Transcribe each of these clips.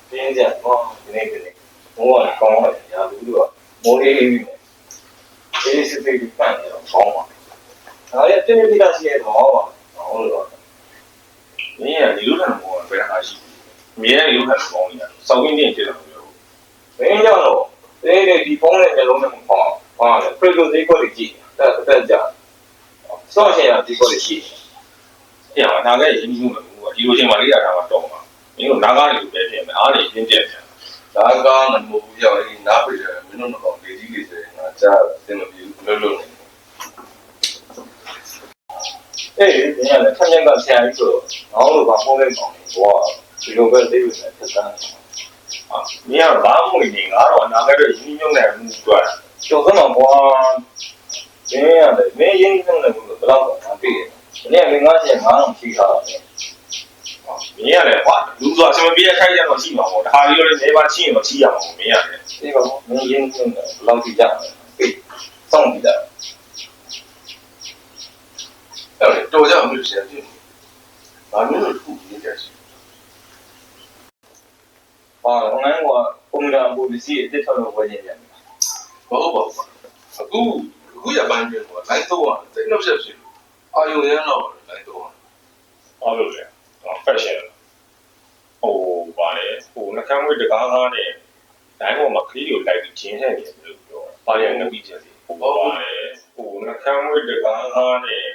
ပြင်းကြတော့ဒီနေ့မိုးကကောင်းတယ်ညာလူတို့ကမိုးအေးအေးနဲ့အေးစစ်စစ်ပန့်နေတော့ကောင်းပါဒါလည်းပြင်းပြတာရှိရတော့ဟုတ်လို့မင်းကဒီလိုနဲ့မိုးကဘယ်ဟာရှိမြဲဒီလိုနဲ့ကောင်းနေတာစောင်းရင်းတင်ဖြစ်တယ်လို့မင်းကြောင့်တော့ဒီဖုန်းနဲ့မျိုးလုံးနဲ့ပေါ့ဟာလေပရိုဒီကိုကြည့်တက်ကြစောင့်ရှင်ရဒီကိုကြည့်အဲ့ဒါနားလည်းရင်းနှီးမှုပဲဒီလိုချိန်မှလေးရတာတော့မှာမင်းတို့နားကားတွေပဲပြင်မယ်အားနေပြင်းပြတယ်နားကားမမို့ဘူးရောက်ရင်နားပိတယ်မင်းတို့တော့လေကြီးလေးဆိုရင်ငါကြားစင်မပြေဘူးလို့နေအေးဒီနေ့လည်းဆန်းကျင်ကဆရာကြီးဆိုတော့ငေါ့လို့ဘာဖုန်းလေးပေါင်းနေဘောဒီလိုပဲသိလို့နဲ့သက်သာမင်းကဘာမှမနေငါတော့အနာနဲ့ရင်းနှီးညွန့်နေမှုတွေ့တာကျော်စမ်းမှာဘွာမင်းရင်းနှီးညွန့်နေမှုဘယ်တော့မှမသိဘူးမင်းကငါ့ချင်းငါ့အောင်ရှိတာမင်းရတယ်ကွာလူဆိုအစမပြေခိုက်ကြတော့ရှိမှာပေါ့ဒါဟာကြီးလည်းနေပါချင်းတော့ရှိရမှာပေါ့မင်းရတယ်သိပါဘူးမင်းရင်းနှီးညွန့်နေဘယ်လောက်ကြည့်ကြလဲပြီးစောင့်ကြည့်တာအဲ့တော့ကြောက်မှုရှိတယ်ဘာလို့လဲခုကြီးကြရှိဟာငန်းကကွန်ပျူတာဘူပစ္စည်းအစ်ထောက်လို့ဝယ်နေတယ်ဟုတ်ပါဘူးအခုရပိုင်းကျတော့လိုက်တော့တိတ်နောက်ဆက်ရှိလို့အာယုံရမ်းတော့လိုက်တော့ဟုတ်လို့လေဖက်ရှင်ဟိုပါလေဟိုနှကမ်းမွေးတကားကားနဲ့တိုင်းပေါ်မှာခရီးကိုလိုက်ပြီးကျင်းနေတယ်လို့ပြောတာပါရငပိချက်စီဟိုပါလေဟိုနှကမ်းမွေးတကားကားနဲ့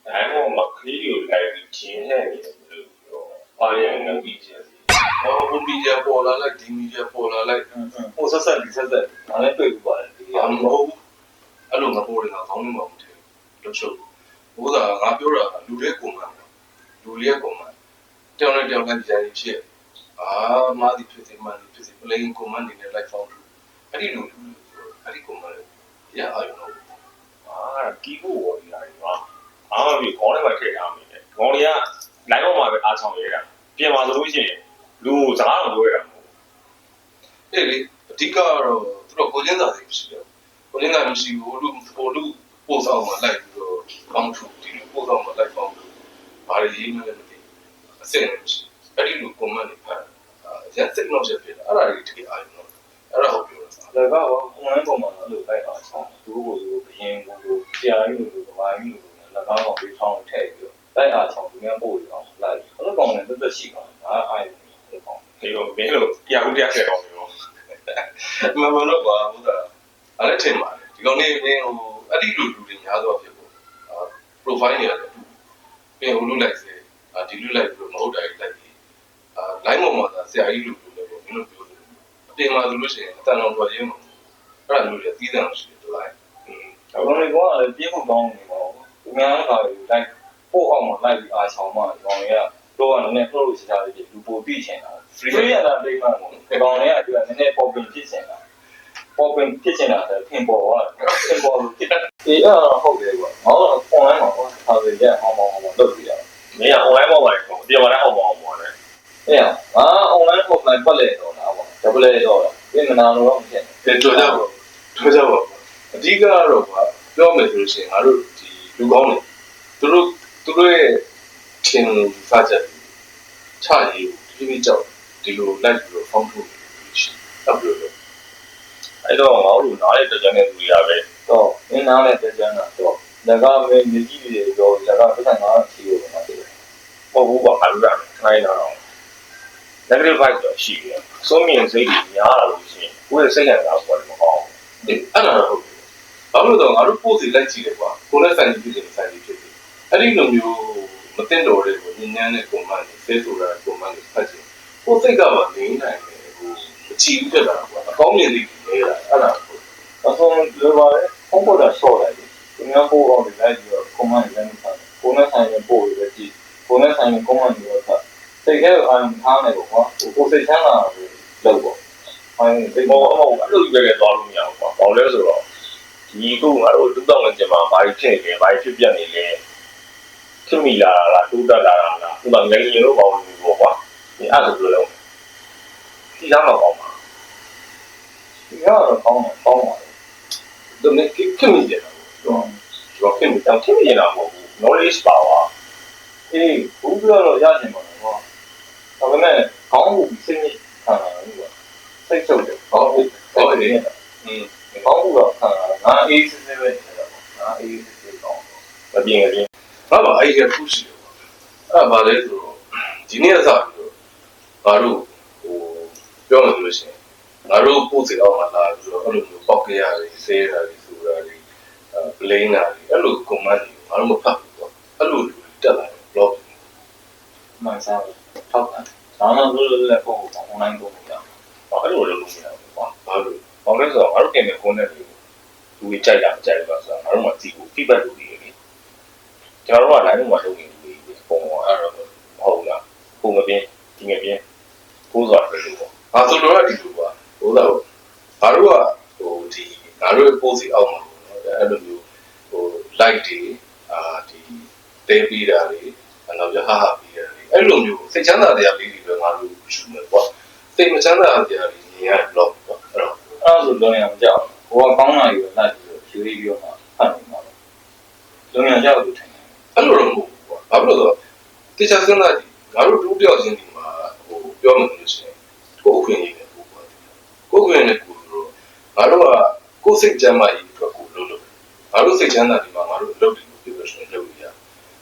တိုင်းပေါ်မှာခရီးကိုလိုက်ပြီးကျင်းနေတယ်လို့ပြောပါရငပိချက်စီဟိုမီဒီယာပေါ်လာလိုက်ဒီမီဒီယာပေါ်လာလိုက်ဟိုဆက်ဒါလည်းတွေ့ဘူးပါတယ်ဒီဟာမဟုတ်ဘူးအဲ့လိုငါပေါ်နေတာကောင်းနေမှာမဟုတ်ဘူးလို့ချုပ်ဘိုးကငါပြောတာလူလေးကုန်မှာလူလေးကုန်မှာတောင်းတဲ့ဒီဇိုင်းဖြစ်မာဒီဖြစ်စီ playing command နဲ့ like found အဲ့ဒီလိုအဲ့ဒီ command ရအောင်လို့ကီးဘိုးပေါ်နေတာကွာအားမပြီးခေါင်းထဲမှာထည့်ထားမိတယ်ခေါင်းတွေက line ပေါ်မှာပဲအားချောင်းနေတာပြင်ပါဆိုလို့ရှိရင်လူစကားတော့ပြောရတာမဟုတ်အဲ့လေအဓိကတော့သူတို့ကိုချင်းစာတွေမရှိဘူးကိုချင်းစာမရှိဘူးလူပို့ဆောင်မှာလိုက်ပြီးတော့ကောင်းထူဒီလိုပို့ဆောင်မှာလိုက်ပေါင်းဘာတွေရေးမလဲမသိအစင်မရှိအဲ့ဒီလို comment တွေဖတ်ရက်စက်လို့ဖြစ်ဖြစ်အဲ့ဒါတွေတကယ်အားရုံတော့အဲ့ဒါဟုတ်ပြောတာဒါကတော့ online ပေါ်မှာလို့လိုက်အောင်ဆောင်သူတို့ကိုဘယင်ကိုဆရာကြီးကိုဘာကြီးကို၎င်းကိုပေးဆောင်ထည့်ပြီးတော့တိုက်အားဆောင်သူများပို့ရအောင်လိုက်အဲ့လိုကောင်လည်းတက်ရှိပါငါအားရုံဒီလိုမင်းတို့တရားဦးတရားဆက်တော့မျိုးမမလို့ပါဘူးဒါအဲ့ဒါထင်ပါတယ်ဒီကောင်လေးမင်းဟိုအဲ့ဒီလူတွေများတော့ဖြစ်ဖို့ profile နေရတယ်ပြင်ဟိုလူလိုက်စေဒီလူလိုက်ပြီးမဟုတ်တာလိုက်ပြီးline ပေါ်မှာဆရာကြီးလူလည်းပေါ့မင်းတို့ပြောတယ်အပြင်မှာဆိုလို့ရှိရင်အတန်တော်တော်ရင်းမှာအဲ့ဒါလူတွေတီးတယ်ရှိတယ်ဒီ line ဒါကောင်လေးကလည်းပြေးဖို့ကောင်းနေပါဘူးသူများကလည်း like ပို့အောင်မှာလိုက်ပြီးအားဆောင်မှဒီကောင်လေးကတော့နည်းနည်းလို့ရှားတယ်လူပို့ပြီးချင်တာ free ရတာတိတ်မှမဟုတ်ဒီကောင်လေးကသူကနည်းနည်း popping ဖြစ်ချင်တာ popping ဖြစ်ချင်တာဆိုထင်ပေါ်သွားတယ်ထင်ပေါ်လို့ဖြစ်တယ်အေးအဲ့ဟုတ်တယ်ကွာငါတော့ online မှာပေါ့ဟာတွေရအောင်လုပ်ပြရမင်းက online ပေါ်မှာပေါ့ဒီမှာလည်းအောင်ပေါ့လေအေးငါ online ပေါ်မှာပတ်လေတော့တာပေါ့ double တော့ပြင်မနာလို့မဖြစ်တယ်တော်ကြပါအဓိကတော့ကွာပြောမယ်ဆိုလို့ရှိရင်ငါတို့ဒီလူကောင်းတွေသူတို့ရဲ့ထင်စားချက်ချရေးဒီကြောက်ဒီလိုလိုက်ပြီးတော့ဖောင်းထုတ်ရှိတော့ပြောလို့အဲ့တော့ငါတို့နားတဲ့ကြမ်းတဲ့လူတွေကပဲတော့မင်းနားတဲ့ကြမ်းတာတော့ဒါကမင်းမြကြီးတွေတော့ဒါကပတ်စံငါချီလို့မသိဘူးပေါ့ဘူးပါခါလို့ရတယ်ခိုင်းတော့ negative vibe တော့ရှိတယ်စိုးမြင်စိတ်တွေများလာလို့ရှိရင်ကိုယ့်ရဲ့စိတ်ရတာပေါ့မဟုတ်ဘူးအဲ့ဒါတော့ဟုတ်တယ်ဘာလို့တော့ငါတို့ပို့စီလိုက်ကြည့်တယ်ကွာကိုယ်နဲ့ဆိုင်ကြည့်တယ်ဆိုင်ကြည့်ဖြစ်တယ်အဲ့ဒီလိုမျိုးမသိတော့တဲ့ကိုညဉ့်ညမ်းတဲ့ကွန်မန့်တွေ face ဆိုတာကွန်မန့်တွေဖတ်ကြည့်ကိုယ်စိတ်ကမှနေနိုင်တယ်ဟိုမချီဘူးဖြစ်တာကွာအကောင်းမြင်သိနေတာအဲ့ဒါဟုတ်အဆုံးပြောပါလေဖုန်းပေါ်တာဆော့လိုက်တယ်ဒီများပို့အောင်ဒီလိုက်ပြီးတော့ကွန်မန့်တွေလည်းဖတ်ကိုယ်နဲ့ဆိုင်ရင်ပို့ရကြည့်ကိုယ်နဲ့ဆိုင်ရင်ကွန်မန့်တွေဖတ်စိတ်ကအာရုံထားနေပေါ့ကွာကိုယ်စိတ်ချမ်းသာလို့ပေါ့ဟိုဒီမောအဲ့လိုကြီးပဲသွားလို့မရဘူးကွာဘာလို့လဲဆိုတော့ဒီကုငါတို့2000ကျင်မှာဘာဖြစ်နေလဲဘာဖြစ်ပြနေလဲခင်မီလာလားတိုးတက်လာလားဒီမှာငယ်ရင်လို့ပေါ့လို့ကွာဒီအဲ့လိုပြောလို့ဒီသားတော့ကောင်းပါဒီကတော့ကောင်းပါဒီနေ့ခင်မီတယ်တော့ခင်မီတာမဟုတ်ဘူး knowledge power အေးဘူးပြောတော့ရချင်ပါတော့ဒါပေမဲ့ ခေါင်းကိုစိတ်နဲ့ခံတာလို့ကစိတ်ချုပ်တယ်ခေါင်းကိုခေါင်းနဲ့ခေါင်းကိုခံတာငါအေးစစ်စစ်ပဲနေတာပေါ့ငါအေးစစ်စစ်ကောင်းမပြင်းပြင်းဘာမှအဲ့ဒီခုရှိတယ်အဲ့ဘာလဲဆိုတော့ဒီနေ့အစားပြီးတော့ငါတို့ဟိုပြောမှလို့ရှိရင်ငါတို့ပို့စီအောင်လာပြီးတော့အဲ့လိုမျိုးပေါက်ကြရတယ်ဆေးရတယ်ဆိုတာတွေပလိန်းတာတွေအဲ့လို command တွေငါတို့မဖတ်ဘူးပေါ့အဲ့လိုတက်လာတယ် blog မှန်စားထောက်တာဒါမှမဟုတ်လည်းပုံ online ပုံပြအောင်အဲ့လိုလုပ်လို့မရဘူးပေါ့ဘာလို့ဘာလဲဆိုတော့ငါတို့တင်တဲ့ content တွေကိုလူတွေကြိုက်တာမကြိုက်ဘူးဆိုတော့ငါတို့မှကြည့်ဖို့ feedback လုပ်ပြီးလေကျွန်တော်တို့က live မှာလုပ်နေပြီပုံပေါ်အဲ့တော့ဟုတ်လားပုံမပြင်းဒီငယ်ပြင်းကိုးစွာပဲလို့ပေါ့ငါဆိုတော့ဒီလိုပါဟိုတော့ငါတို့ကဟိုဒီငါတို့ရဲ့ post အောက်မှာအဲ့လိုမျိုးဟို like တွေဒီတဲပြီးတာတွေနောက်ပြဟာဟာပြီးတာတွေအဲ့လိုမျိုးစိတ်ချမ်းသာတရားလေးတွေပဲငါတို့ယူမယ်ပေါ့စိတ်မချမ်းသာတရားတွေနေရ blog ပေါ့အဲ့တော့ဆိုလုံးရအောင်ကြောက်ဟိုကကောင်းတာယူလိုက်ပြီးယူပြီးတော့မှဖတ်နေမှာလုံးရကြောက်လို့ထင်တယ်အဲ့လိုတော့မဟုတ်ဘူးပေါ့ဘာလို့လဲဆိုတော့တေချာစဉ်းစားကြည့်ငါတို့တူတယောက်ချင်းဒီမှာဟိုပြောမှလို့ရှိရင်ကိုယ်ခွင့်ရည်နဲ့ကိုယ်ပေါ့ကိုယ်ခွင့်နဲ့ကိုယ်တို့ငါတို့ကကိုယ်စိတ်ချမ်းသာရေးအတွက်ကိုလုပ်လို့ငါတို့စိတ်ချမ်းသာဒီမှာငါတို့လုပ်တယ်လို့ပြောရှင်လုပ်ရ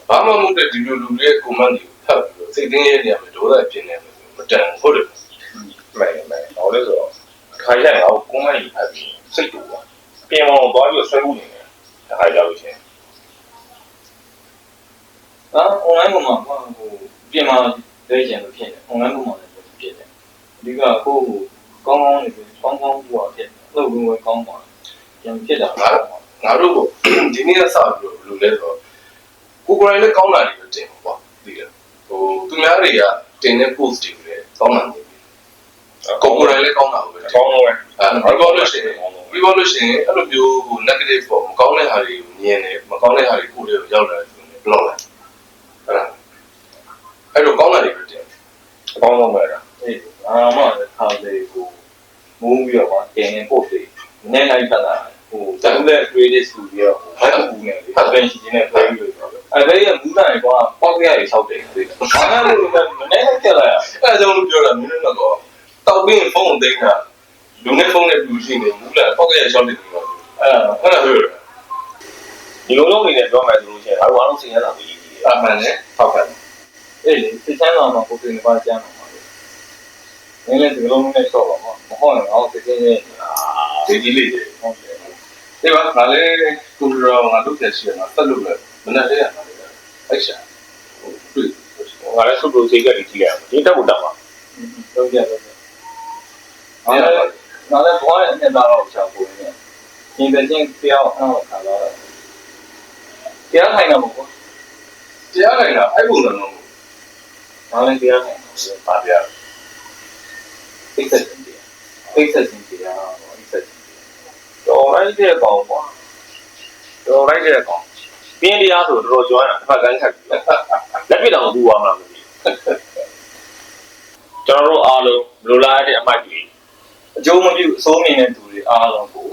ဘာမှမဟုတ်တဲ့ဒီလိုလူတွေရဲ့ comment တွေကိုဖတ်ပြီးတော့စိတ်တင်းရဲနေရမယ်ဒေါသဖြစ်နေမယ်မတန်ဟုတ်တယ်မှန်ဟောလို့ဆိုတော့ခိုင်လိုက်အောင် comment ကြီးဖတ်ပြီးစိတ်တူပါပြင်အောင်သွားပြီးဆွဲဖို့နေတယ်ခါကြလို့ရှင်online ပေါ်မှာဟိုပြင်မှာလဲကျင်လို့ဖြစ်တယ် online ပေါ်မှာလည်းဖြစ်တယ်အဓိကကိုကောင်းကောင်းနေပြီးကောင်းကောင်းပြောဖြစ်လို့ဝင်ကောင်းပါပြန်ဖြစ်တာငါတို့ဒီနေ့ကစပြီးတော့လူလဲဆိုတော့ကိုယ်ကိုယ်တိုင်လည်းကောင်းတာတွေတင်ပေါ့ဒီလေဟိုသူများတွေကတင်တဲ့ post တွေလည်းကောင်းတာနေပြီကိုယ်ကိုယ်တိုင်လည်းကောင်းတာပဲကောင်းလို့ပဲပြောလို့ရှိရင်အဲ့လိုမျိုးဟို negative ပေါ့မကောင်းတဲ့ဟာတွေကိုမြင်တယ်မကောင်းတဲ့ဟာတွေကိုယ်တွေကိုရောက်လာတယ်ဆိုရင် block လိုက်အဲ့လိုကောင်းတာတွေတင်ကောင်းတော့ပဲအေးမှခါလေးကိုမူးပြီးတော့တင်ရင် post တွေနည်းလိုက်တာဟိုတန်းတဲ့ creative studio ဟိုဘတ်ကူနေလေအပင်ရှိနေပြေးပြီးတော့အဲ့ဒါရဲ့မူးနိုင်ကွာပေါက်ရရဆောက်တယ်ဒီဘာမှမလုပ်ဘူးနည်းလိုက်ကြလာအဲ့ဒါကြောင့်လို့ပြောတာမင်းတို့ကတော့တောက်ပြီးဖုန်းသိမ်းတာလူနဲ့ဖုန်းနဲ့လူရှိနေမူးလာပေါက်ရဆောက်တယ်ဒီလိုအဲ့ဒါဟုတ်ဒီလိုလုပ်နေတယ်ပြောမယ်ဆိုလို့ရှိရင်အားလုံးစိတ်ရတာပဲအမှန်နဲ့ထောက်ခံအေးစိတ်ချမ်းသာမှာကိုယ်ပြင်ပါကြမ်းမှာနည်းနည်းဒီလိုမျိုးနဲ့ဆော့ပါမှာမဟုတ်ရင်တော့စိတ်ချင်းရဲ့ဒီကြီးလေးဟုတ်တယ်ဒီမှာငါလည်းကွန်ပျူတာငါလုပ်တယ်ရှိတယ်ငါဆက်လုပ်တယ်မနေ့တည်းကငါလည်းအဲ့ရှာတွေ့ငါလည်းဆုပ်လို့စိတ်ကလေးကြည့်ရအောင်ဒီတက်ကိုတောက်ပါဟုတ်ကြတယ်ငါလည်းဘွားရဲ့အနှစ်သာတော့ချောက်ပုံနေဒီတဲ့ချင်းပြောင်းအောင်ခါတော့တရားထိုင်တာမဟုတ်ဘူးတရားထိုင်တာအဲ့ပုံစံတော့ငါလည်းတရားထိုင်ပါဗျာဖိတ်ဆက်ခြင်းတရားတော်လိုက်တဲ့ကောင်ကွာတော်လိုက်တဲ့ကောင်ပြင်းတရားဆိုတော်ကျွမ်းတာတစ်ဖက်ကန်းခတ်ပြီးလက်ပြတော့မပူပါမလားမသိကျွန်တော်တို့အားလုံးလိုလားတဲ့အမိုက်တွေအကျိုးမပြုအစိုးမြင်တဲ့သူတွေအားလုံးကို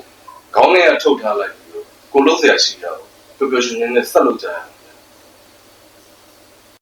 ခေါင်းထဲကထုတ်ထားလိုက်ပြီးကိုလုံးဆရာရှိတာကိုပျော်ပျော်ရွှင်ရွှင်နဲ့ဆက်လုပ်ကြရအောင်